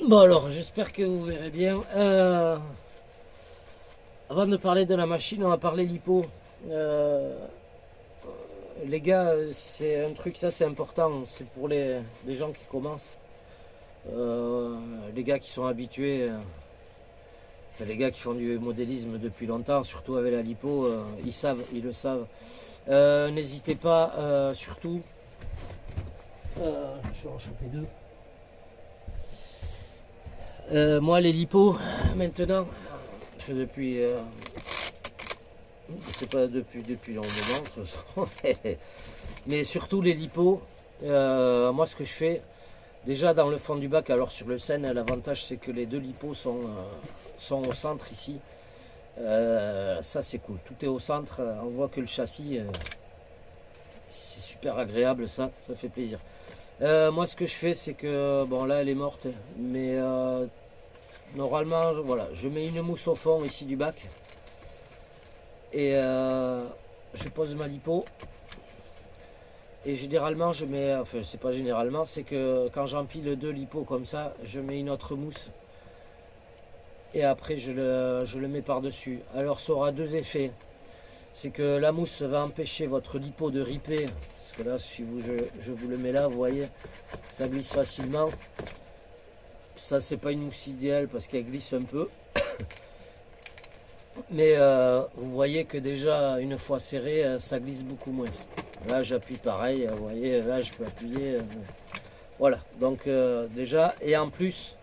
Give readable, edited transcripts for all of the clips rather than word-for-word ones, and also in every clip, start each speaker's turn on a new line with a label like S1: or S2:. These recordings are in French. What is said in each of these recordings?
S1: Bon alors, j'espère que vous verrez bien. Avant de parler de la machine, on va parler lipo. Euh, les gars, c'est un truc, ça c'est important, c'est pour les gens qui commencent. Les gars qui sont habitués, enfin, les gars qui font du modélisme depuis longtemps, surtout avec la lipo, ils savent, ils le savent. N'hésitez pas, surtout, je vais en choper deux. Moi, les lipos, maintenant, je fais depuis, je sais pas depuis le moment, mais surtout les lipos. Moi, ce que je fais, déjà dans le fond du bac, alors sur le Seine, l'avantage c'est que les deux lipos sont au centre ici. Ça, c'est cool. Tout est au centre. On voit que le châssis, c'est super agréable, ça fait plaisir. Moi, ce que je fais, c'est que, bon, là, elle est morte, mais normalement, voilà, je mets une mousse au fond ici du bac et je pose ma lipo. Et généralement, je mets, enfin, c'est pas généralement, c'est que quand j'empile deux lipos comme ça, je mets une autre mousse et après, je le mets par-dessus. Alors, ça aura deux effets. C'est que la mousse va empêcher votre lipo de riper. Parce que là, si je vous le mets là, vous voyez, ça glisse facilement. Ça, c'est pas une mousse idéale parce qu'elle glisse un peu. Mais vous voyez que déjà, une fois serré, ça glisse beaucoup moins. Là, j'appuie pareil. Vous voyez, là, je peux appuyer. Voilà. Donc, déjà, et en plus,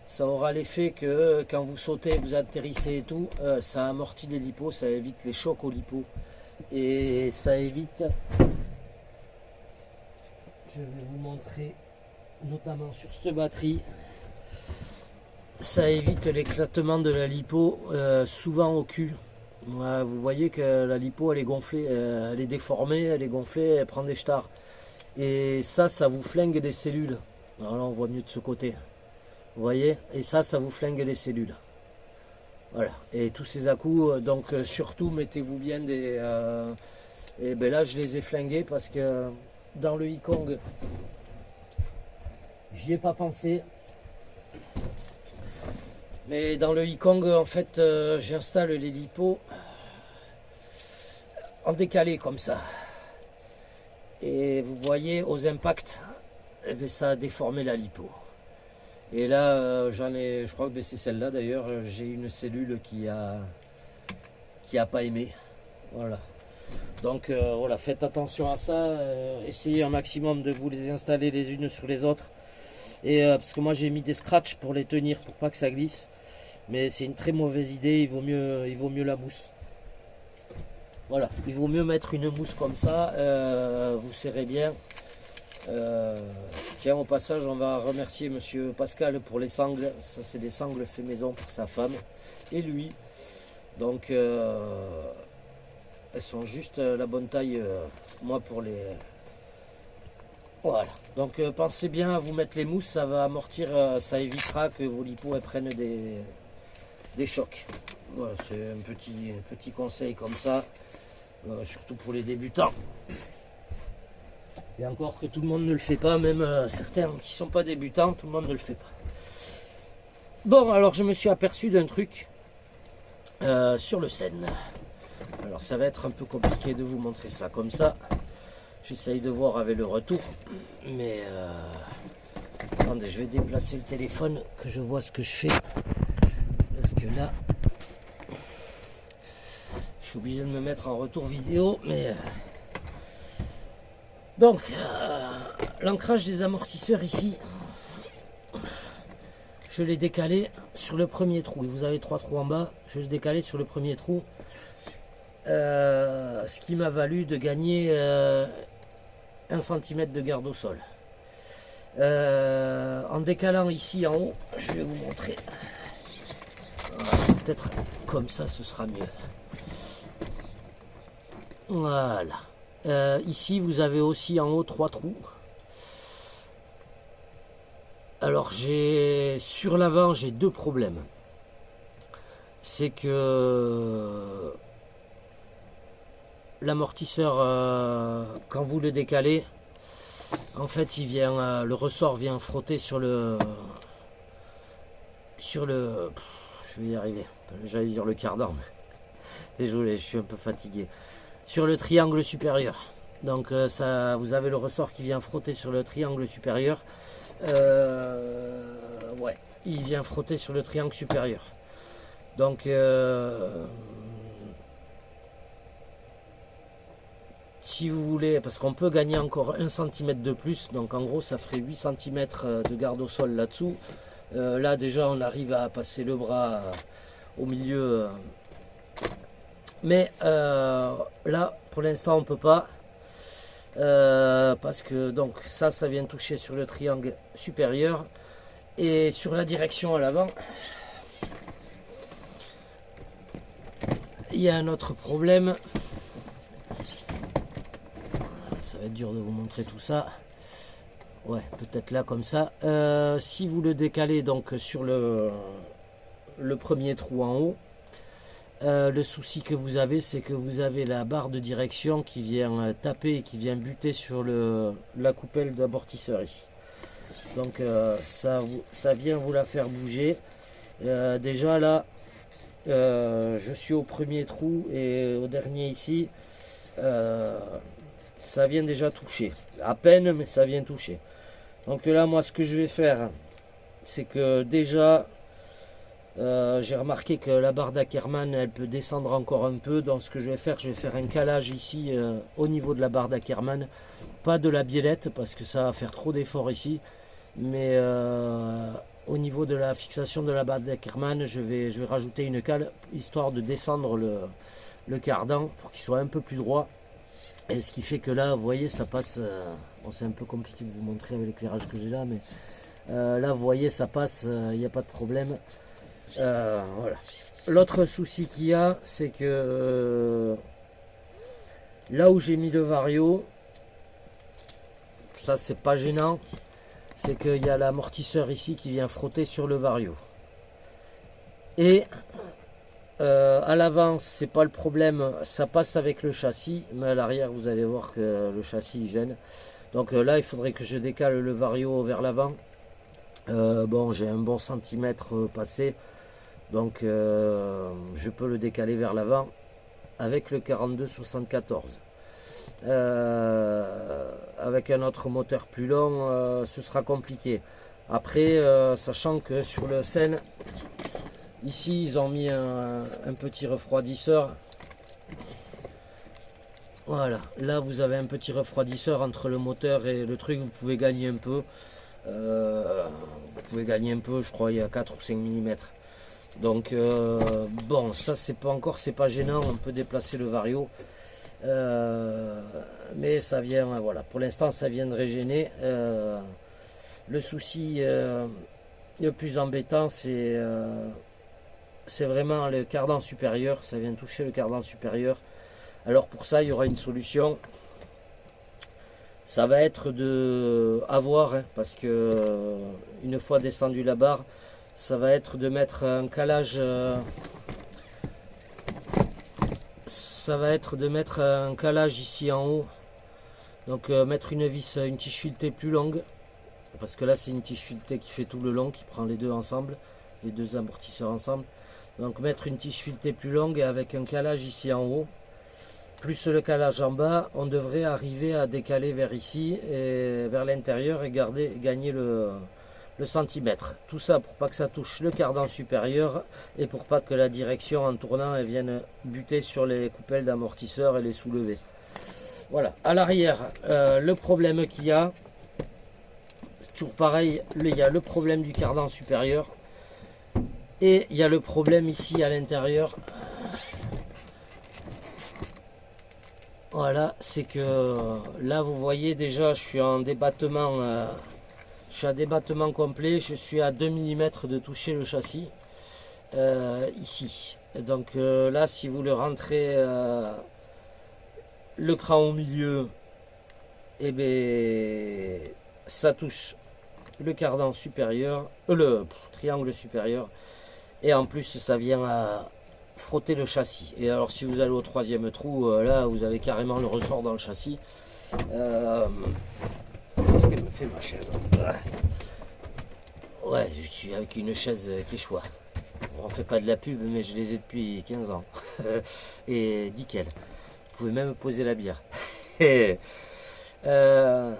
S1: ça aura l'effet que quand vous sautez, vous atterrissez et tout, ça amortit les lipos, ça évite les chocs aux lipos. Et ça évite, je vais vous montrer, notamment sur cette batterie, ça évite l'éclatement de la lipo, souvent au cul. Vous voyez que la lipo, elle est gonflée, elle est déformée, elle est gonflée, elle prend des stars. Et ça vous flingue des cellules. Alors là, on voit mieux de ce côté. Vous voyez, et ça vous flingue les cellules. Voilà, et tous ces à-coups, donc surtout mettez-vous bien des... et ben là je les ai flingués parce que dans le Yikong, j'y ai pas pensé. Mais dans le Yikong, en fait, j'installe les lipos en décalé comme ça. Et vous voyez, aux impacts, eh ben, ça a déformé la lipo. Et là, j'en ai, je crois que c'est celle-là d'ailleurs, j'ai une cellule qui a pas aimé. Voilà. Donc voilà, faites attention à ça. Essayez un maximum de vous les installer les unes sur les autres. Et parce que moi j'ai mis des scratchs pour les tenir, pour pas que ça glisse. Mais c'est une très mauvaise idée. Il vaut mieux la mousse. Voilà, il vaut mieux mettre une mousse comme ça. Vous serrez bien. Tiens, au passage, on va remercier monsieur Pascal pour les sangles. Ça, c'est des sangles fait maison pour sa femme et lui. Donc, elles sont juste la bonne taille, moi, pour les... Voilà. Donc, pensez bien à vous mettre les mousses. Ça va amortir, ça évitera que vos lipos prennent des chocs. Voilà, c'est un petit conseil comme ça, surtout pour les débutants. Et encore que tout le monde ne le fait pas, même certains qui ne sont pas débutants, tout le monde ne le fait pas. Bon, alors je me suis aperçu d'un truc sur le Seine. Alors ça va être un peu compliqué de vous montrer ça comme ça. J'essaye de voir avec le retour. Mais attendez, je vais déplacer le téléphone, que je vois ce que je fais. Parce que là, je suis obligé de me mettre en retour vidéo, mais... Donc, l'ancrage des amortisseurs ici, je l'ai décalé sur le premier trou. Et vous avez 3 trous en bas, je l'ai décalé sur le premier trou. Ce qui m'a valu de gagner 1 cm de garde au sol. En décalant ici en haut, je vais vous montrer. Peut-être comme ça, ce sera mieux. Voilà. Ici vous avez aussi en haut 3 trous. Alors sur l'avant j'ai 2 problèmes. C'est que l'amortisseur, quand vous le décalez, en fait il vient, le ressort vient frotter sur le sur le... Je vais y arriver. J'allais dire le cardan. Désolé, je suis un peu fatigué. Sur le triangle supérieur. Donc ça, vous avez le ressort qui vient frotter sur le triangle supérieur. Ouais, il vient frotter sur le triangle supérieur. Donc si vous voulez, parce qu'on peut gagner encore 1 cm de plus, donc en gros ça ferait 8 cm de garde au sol là-dessous. Là déjà on arrive à passer le bras au milieu. Mais là pour l'instant on peut pas. Parce que donc ça vient toucher sur le triangle supérieur. Et sur la direction à l'avant, il y a un autre problème. Ça va être dur de vous montrer tout ça. Ouais, peut-être là comme ça. Si vous le décalez donc sur le premier trou en haut, le souci que vous avez, c'est que vous avez la barre de direction qui vient taper et qui vient buter sur la coupelle d'amortisseur ici. Donc ça vient vous la faire bouger. Déjà là, je suis au premier trou et au dernier ici. Ça vient déjà toucher. À peine, mais ça vient toucher. Donc là, moi, ce que je vais faire, c'est que déjà, j'ai remarqué que la barre d'Ackerman, elle peut descendre encore un peu. Donc ce que je vais faire un calage ici au niveau de la barre d'Ackerman. Pas de la biellette, parce que ça va faire trop d'efforts ici. Mais au niveau de la fixation de la barre d'Ackerman, je vais rajouter une cale, histoire de descendre le cardan pour qu'il soit un peu plus droit. Et ce qui fait que là, vous voyez, ça passe. Bon, c'est un peu compliqué de vous montrer avec l'éclairage que j'ai là, mais là, vous voyez, ça passe, il n'y a pas de problème. Voilà. L'autre souci qu'il y a, c'est que là où j'ai mis le vario, ça c'est pas gênant, c'est qu'il y a l'amortisseur ici qui vient frotter sur le vario. Et à l'avant, c'est pas le problème, ça passe avec le châssis, mais à l'arrière, vous allez voir que le châssis il gêne. Donc là, il faudrait que je décale le vario vers l'avant. Bon, j'ai un bon centimètre passé, donc je peux le décaler vers l'avant avec le 42-74. Avec un autre moteur plus long, ce sera compliqué. Après, sachant que sur le Seine, ici ils ont mis un petit refroidisseur. Voilà, là vous avez un petit refroidisseur entre le moteur et le truc, vous pouvez gagner un peu. Je crois il y a 4 ou 5 mm. Donc bon, ça c'est pas gênant, on peut déplacer le vario. Mais ça vient, voilà, pour l'instant ça vient de régénérer. Le souci le plus embêtant, c'est vraiment le cardan supérieur. Ça vient toucher le cardan supérieur. Alors pour ça, il y aura une solution. Ça va être de avoir, hein, parce que une fois descendu la barre, ça va être de mettre un calage. Ça va être de mettre un calage ici en haut. Donc mettre une vis, une tige filetée plus longue. Parce que là c'est une tige filetée qui fait tout le long, qui prend les deux ensemble, les deux amortisseurs ensemble. Donc mettre une tige filetée plus longue avec un calage ici en haut. Plus le calage en bas, on devrait arriver à décaler vers ici, et vers l'intérieur et gagner le centimètre. Tout ça pour pas que ça touche le cardan supérieur et pour pas que la direction en tournant elle vienne buter sur les coupelles d'amortisseur et les soulever. Voilà, à l'arrière, le problème qu'il y a, c'est toujours pareil, il y a le problème du cardan supérieur et il y a le problème ici à l'intérieur. Voilà, c'est que là vous voyez déjà je suis en débattement, complet, je suis à 2 mm de toucher le châssis ici. Donc là si vous le rentrez le cran au milieu, et bien ça touche le cardan supérieur, le triangle supérieur, et en plus ça vient à frotter le châssis. Et alors si vous allez au troisième trou, là vous avez carrément le ressort dans le châssis. Qu'est-ce qu'elle me fait ma chaise? Ouais, je suis avec une chaise Quechua. On fait pas de la pub, mais je les ai depuis 15 ans. Et nickel. Vous pouvez même poser la bière. Et, euh,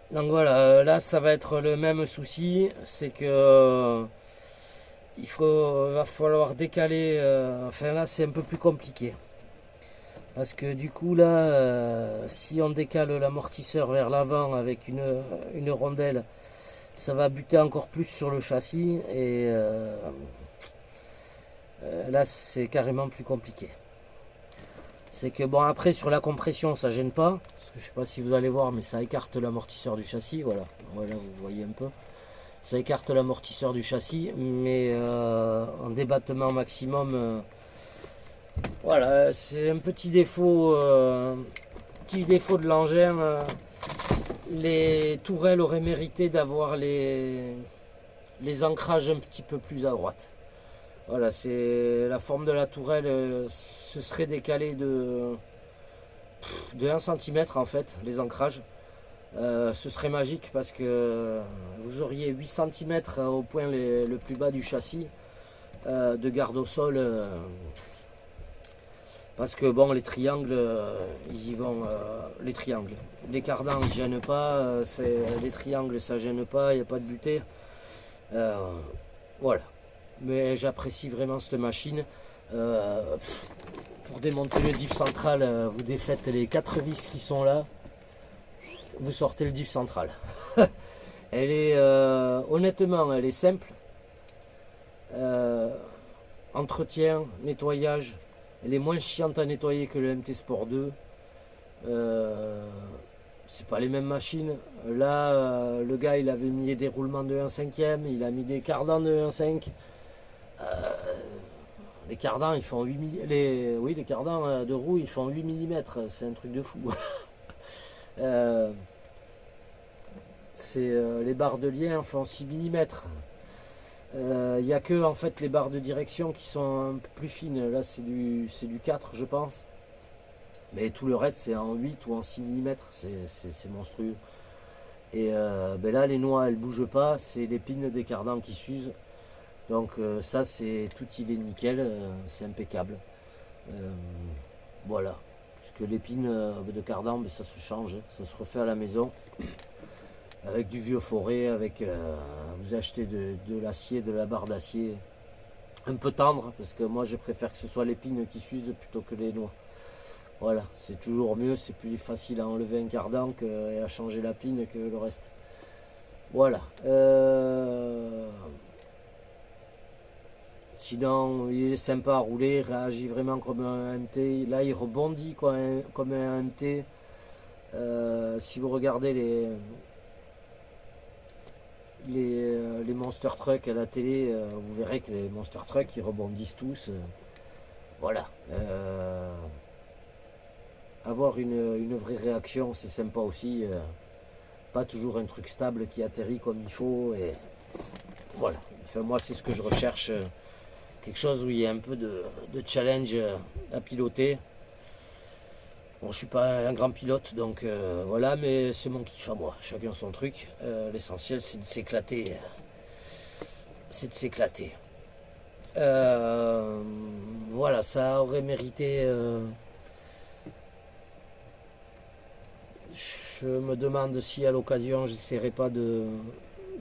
S1: donc voilà, là ça va être le même souci, c'est que va falloir décaler. Enfin là c'est un peu plus compliqué. Parce que du coup là, si on décale l'amortisseur vers l'avant avec une rondelle, ça va buter encore plus sur le châssis et là c'est carrément plus compliqué. C'est que bon après sur la compression ça gêne pas, parce que je sais pas si vous allez voir mais ça écarte l'amortisseur du châssis, voilà, voilà vous voyez un peu. Ça écarte l'amortisseur du châssis, mais en débattement maximum, voilà, c'est un petit défaut de l'engin. Les tourelles auraient mérité d'avoir les ancrages un petit peu plus à droite. Voilà, c'est la forme de la tourelle se serait décalée de 1 cm en fait, les ancrages. Ce serait magique parce que vous auriez 8 cm au point le plus bas du châssis de garde au sol. Parce que bon, les triangles, ils y vont. Les triangles. Les cardans, ils gênent pas. Les triangles, ça gêne pas. Il n'y a pas de butée. Voilà. Mais j'apprécie vraiment cette machine. Pour démonter le diff central, vous défaites les 4 vis qui sont là. Vous sortez le diff central. Elle est honnêtement, elle est simple. Entretien, nettoyage. Elle est moins chiante à nettoyer que le MT Sport 2. C'est pas les mêmes machines. Là, le gars, il avait mis des roulements de 1/5e, il a mis des cardans de 1/5. Les cardans, ils font 8 mm. Oui, les cardans de roue, ils font 8 mm. C'est un truc de fou. Les barres de lien font 6 mm. Il n'y a que en fait les barres de direction qui sont un peu plus fines. Là c'est du 4 je pense. Mais tout le reste c'est en 8 ou en 6 mm. C'est monstrueux. Et ben là les noix elles bougent pas. C'est les pins des cardans qui s'usent. Donc ça c'est tout, il est nickel. C'est impeccable. Voilà. Parce que les pins de cardan ben, ça se change. Ça se refait à la maison. Avec du vieux forêt, avec vous achetez de l'acier, de la barre d'acier un peu tendre, parce que moi je préfère que ce soit l'épine qui s'use plutôt que les noix. Voilà, c'est toujours mieux, c'est plus facile à enlever un cardan et à changer la pine que le reste. Voilà. Sinon, il est sympa à rouler, il réagit vraiment comme un MT. Là, il rebondit comme un MT. Si vous regardez les Monster Truck à la télé, vous verrez que les Monster Truck ils rebondissent tous. Voilà. Avoir une vraie réaction, c'est sympa aussi. Pas toujours un truc stable qui atterrit comme il faut. Et voilà. Enfin, moi, c'est ce que je recherche. Quelque chose où il y a un peu de challenge à piloter. Bon, je suis pas un grand pilote, donc voilà, mais c'est mon kiff à moi. Chacun son truc. L'essentiel, c'est de s'éclater. C'est de s'éclater. Voilà, ça aurait mérité. Je me demande si à l'occasion, j'essaierai pas de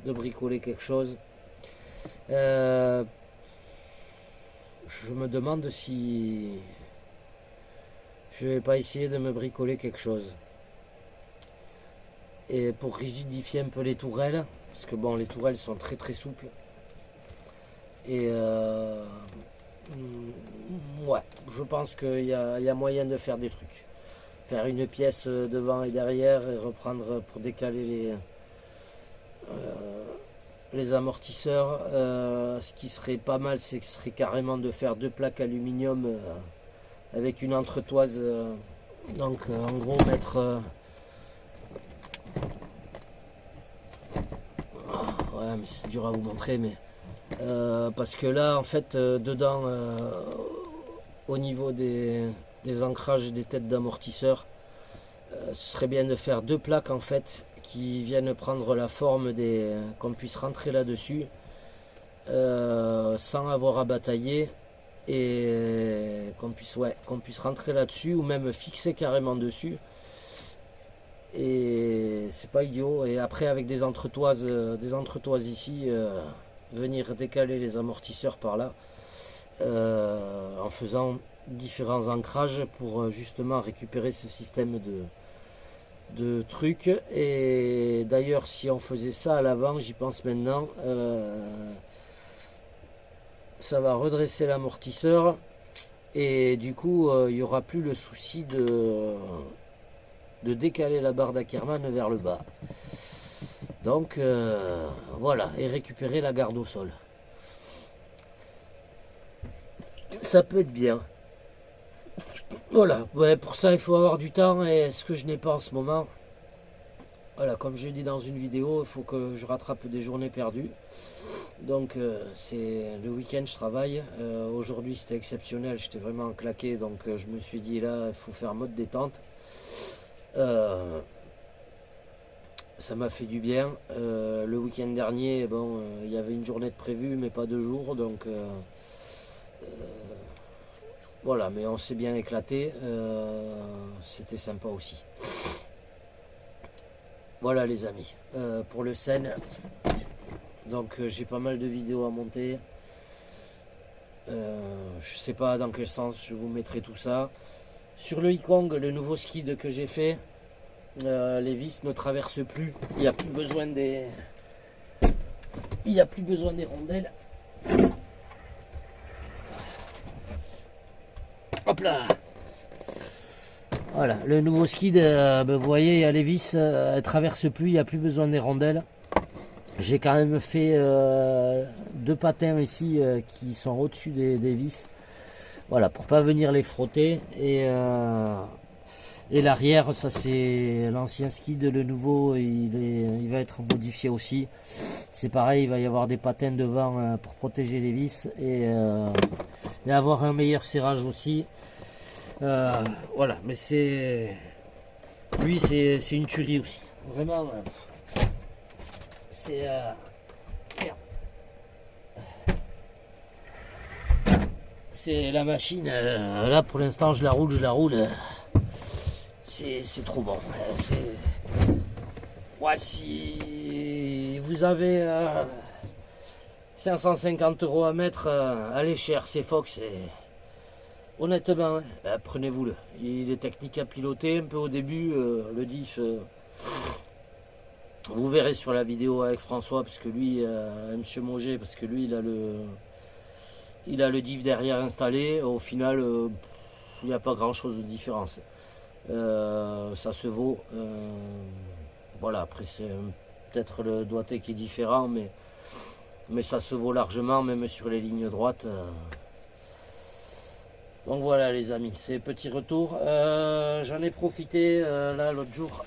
S1: bricoler quelque chose. Je me demande si je vais pas essayer de me bricoler quelque chose. Et pour rigidifier un peu les tourelles, parce que bon, les tourelles sont très très souples. Et ouais, je pense qu'il y a moyen de faire des trucs. Faire une pièce devant et derrière et reprendre pour décaler les amortisseurs. Ce qui serait pas mal, c'est que ce serait carrément de faire 2 plaques aluminium avec une entretoise. Donc en gros mettre... ouais, mais c'est dur à vous montrer, mais... parce que là, en fait, dedans, au niveau des ancrages et des têtes d'amortisseurs, ce serait bien de faire 2 plaques, en fait, qui viennent prendre la forme des... qu'on puisse rentrer là-dessus sans avoir à batailler et qu'on puisse rentrer là-dessus ou même fixer carrément dessus. Et c'est pas idiot. Et après avec des entretoises ici, venir décaler les amortisseurs par là en faisant différents ancrages pour justement récupérer ce système de trucs. Et d'ailleurs si on faisait ça à l'avant, j'y pense maintenant, ça va redresser l'amortisseur et du coup il n'y aura plus le souci de décaler la barre d'Ackerman vers le bas. Donc voilà, et récupérer la garde au sol. Ça peut être bien. Voilà, ouais, pour ça il faut avoir du temps et ce que je n'ai pas en ce moment. Voilà, comme je l'ai dit dans une vidéo, il faut que je rattrape des journées perdues. Donc c'est le week-end je travaille. Aujourd'hui c'était exceptionnel, j'étais vraiment claqué, donc je me suis dit là il faut faire mode détente. Ça m'a fait du bien. Le week-end dernier, bon, il y avait une journée de prévue, mais pas 2 jours, donc voilà. Mais on s'est bien éclaté. C'était sympa aussi. Voilà les amis. Pour le Seine, donc j'ai pas mal de vidéos à monter. Je sais pas dans quel sens je vous mettrai tout ça. Sur le Ikong, le nouveau skid que j'ai fait, les vis ne traversent plus. Il n'y a plus besoin des... Il n'y a plus besoin des rondelles. Hop là. Voilà, le nouveau skid, vous voyez, il y a les vis, elles ne traversent plus, il n'y a plus besoin des rondelles. J'ai quand même fait 2 patins ici qui sont au-dessus des vis. Voilà, pour pas venir les frotter. Et l'arrière, ça c'est l'ancien skid, le nouveau, il va être modifié aussi. C'est pareil, il va y avoir des patins devant pour protéger les vis et avoir un meilleur serrage aussi. Voilà, mais c'est... Lui, c'est une tuerie aussi. Vraiment, c'est... C'est la machine, là pour l'instant je la roule, c'est trop bon. Ouais, si vous avez 550 € à mettre, allez chez RC Fox, honnêtement, prenez-vous-le. Il est technique à piloter un peu au début, le diff, vous verrez sur la vidéo avec François, parce que lui, Monsieur Moget, parce que lui il a le diff derrière installé. Au final, il n'y a pas grand chose de différence. Ça se vaut. Voilà, après c'est peut-être le doigté qui est différent, mais ça se vaut largement, même sur les lignes droites. Donc voilà les amis, c'est petit retour. J'en ai profité là l'autre jour.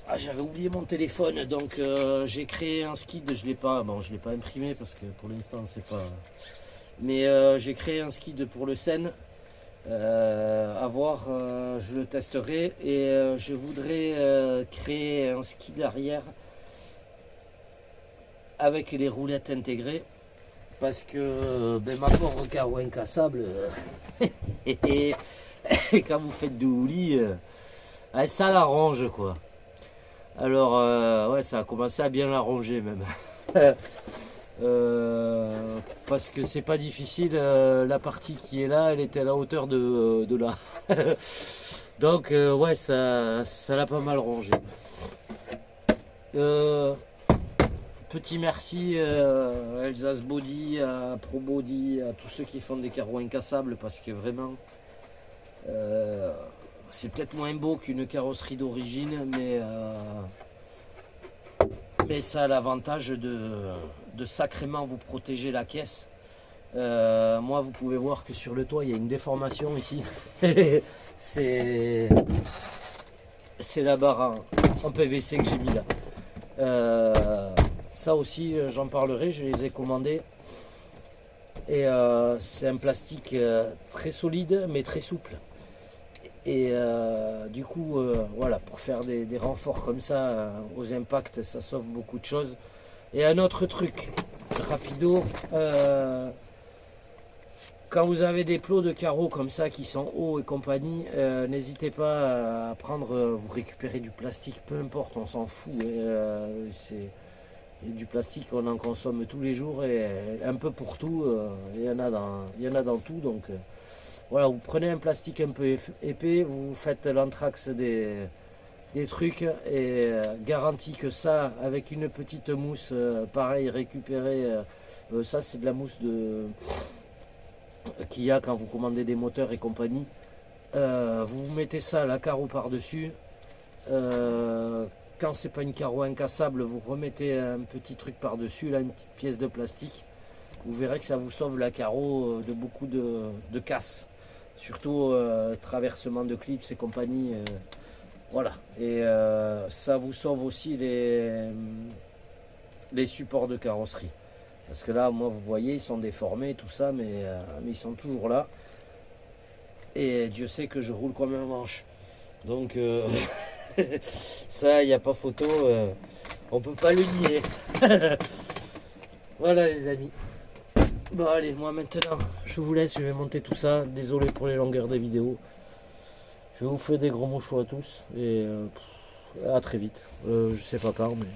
S1: Ah, j'avais oublié mon téléphone, donc j'ai créé un skid. Je l'ai pas imprimé parce que pour l'instant c'est pas. Mais j'ai créé un skid pour le Seine. À voir, je le testerai et je voudrais créer un skid arrière avec les roulettes intégrées parce que ma pauvre carreau incassable et quand vous faites du houlis, ça l'arrange quoi. Alors ouais, ça a commencé à bien l'arranger même. Parce que c'est pas difficile, la partie qui est là, elle était à la hauteur de là. Donc ouais, ça l'a pas mal rangé. Petit merci à Elsa's Body, à Pro Body, à tous ceux qui font des carreaux incassables parce que vraiment c'est peut-être moins beau qu'une carrosserie d'origine, mais ça a l'avantage de sacrément vous protéger la caisse. Moi vous pouvez voir que sur le toit il y a une déformation ici. c'est la barre en PVC que j'ai mis là. Ça aussi j'en parlerai, je les ai commandés. Et c'est un plastique très solide mais très souple. Et du coup, voilà, pour faire des renforts comme ça aux impacts, ça sauve beaucoup de choses. Et un autre truc, rapido, quand vous avez des plots de carreaux comme ça qui sont hauts et compagnie, n'hésitez pas à prendre, vous récupérez du plastique, peu importe, on s'en fout. Et du plastique, on en consomme tous les jours et un peu pour tout. Il y en a dans tout. Donc voilà, vous prenez un plastique un peu épais, vous faites l'anthrax des trucs et garantie que ça, avec une petite mousse, pareil, récupérée, ça c'est de la mousse qu'il y a quand vous commandez des moteurs et compagnie. Vous mettez ça à la carreau par-dessus. Quand c'est pas une carreau incassable, vous remettez un petit truc par-dessus, là, une petite pièce de plastique. Vous verrez que ça vous sauve la carreau de beaucoup de casse. Surtout traversement de clips et compagnie. Voilà. Et ça vous sauve aussi les supports de carrosserie. Parce que là, moi, vous voyez, ils sont déformés, tout ça, mais ils sont toujours là. Et Dieu sait que je roule comme un manche. Donc, ça, il n'y a pas photo. On peut pas le nier. Voilà, les amis. Bon, allez, moi, maintenant, je vous laisse. Je vais monter tout ça. Désolé pour les longueurs des vidéos. Je vous fais des gros mouchoirs à tous. Et à très vite. Je sais pas quand, mais...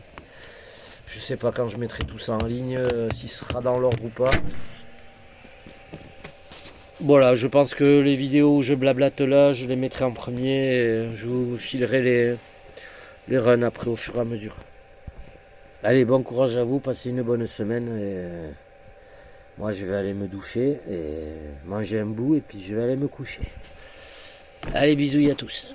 S1: Je sais pas quand je mettrai tout ça en ligne, si ce sera dans l'ordre ou pas. Voilà, je pense que les vidéos où je blablate là, je les mettrai en premier et je vous filerai les runs après au fur et à mesure. Allez, bon courage à vous, passez une bonne semaine et moi je vais aller me doucher et manger un bout et puis je vais aller me coucher. Allez, bisous à tous.